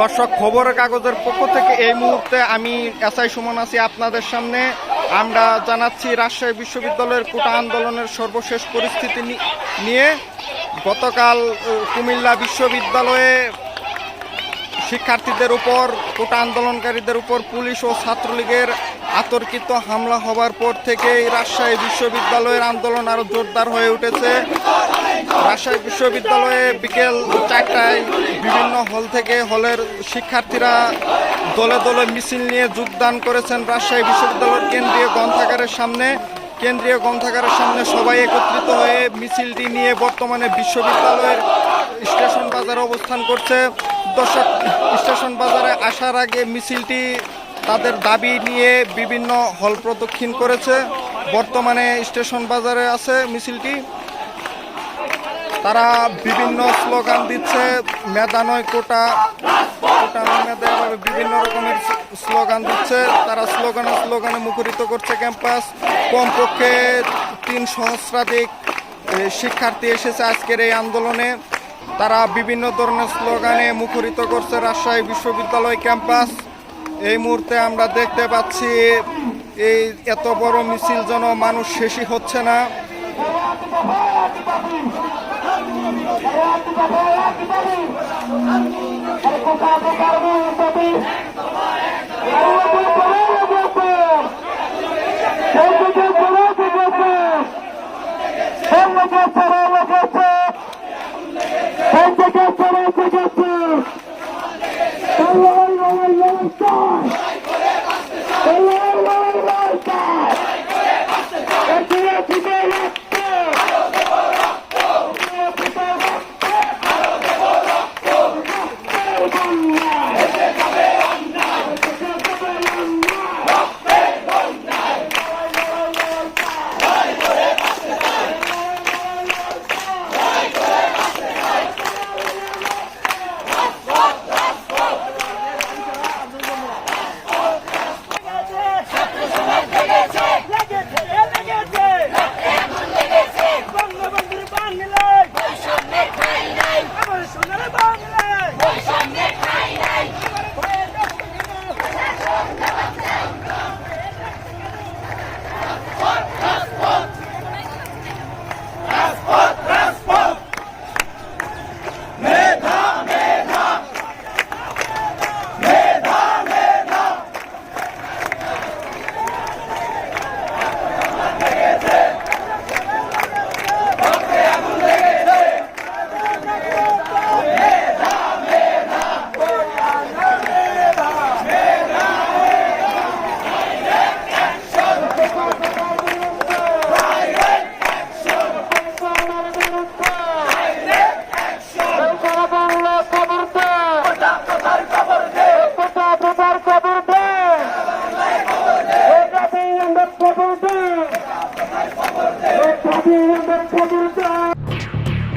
দর্শক, খবরের কাগজের পক্ষ থেকে এই মুহূর্তে আমি এসআই সুমন আছি আপনাদের সামনে। আমরা জানাচ্ছি রাজশাহী বিশ্ববিদ্যালয়ের কোটা আন্দোলনের সর্বশেষ পরিস্থিতি নিয়ে। গতকাল কুমিল্লা বিশ্ববিদ্যালয়ে শিক্ষার্থীদের উপর, কোটা আন্দোলনকারীদের উপর পুলিশ ও ছাত্রলীগের আতর্কিত হামলা হবার পর থেকেই রাজশাহী বিশ্ববিদ্যালয়ের আন্দোলন আরও জোরদার হয়ে উঠেছে। রাজশাহী বিশ্ববিদ্যালয়ে বিকেল 4টায় বিভিন্ন হল থেকে হলের শিক্ষার্থীরা দলে দলে মিছিল নিয়ে যোগদান করেছেন রাজশাহী বিশ্ববিদ্যালয়ের কেন্দ্রীয় গ্রন্থাগারের সামনে। কেন্দ্রীয় গ্রন্থাগারের সামনে সবাই একত্রিত হয়ে মিছিলটি নিয়ে বর্তমানে বিশ্ববিদ্যালয়ের স্টেশন বাজারে অবস্থান করছে। দর্শক, স্টেশন বাজারে আসার আগে মিছিলটি তাদের দাবি নিয়ে বিভিন্ন হল প্রদক্ষিণ করেছে। বর্তমানে স্টেশন বাজারে আছে মিছিলটি। তারা বিভিন্ন স্লোগান দিচ্ছে, মেধা নয় কোটা, কোটা নয় মেধা, এভাবে বিভিন্ন রকমের স্লোগান দিচ্ছে। তারা স্লোগানে মুখরিত করছে ক্যাম্পাস। কমপক্ষে 3 সহস্রাধিক শিক্ষার্থী এসেছে আজকের এই আন্দোলনে। তারা বিভিন্ন ধরনের স্লোগানে মুখরিত করছে রাজশাহী বিশ্ববিদ্যালয় ক্যাম্পাস। এই মুহূর্তে আমরা দেখতে পাচ্ছি এই এত বড় মিছিল যেন মানুষ শেষই হচ্ছে না।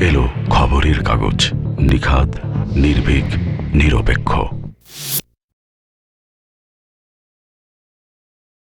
এলো খবরের কাগজ, নিখাদ, নির্ভীক, নিরপেক্ষ।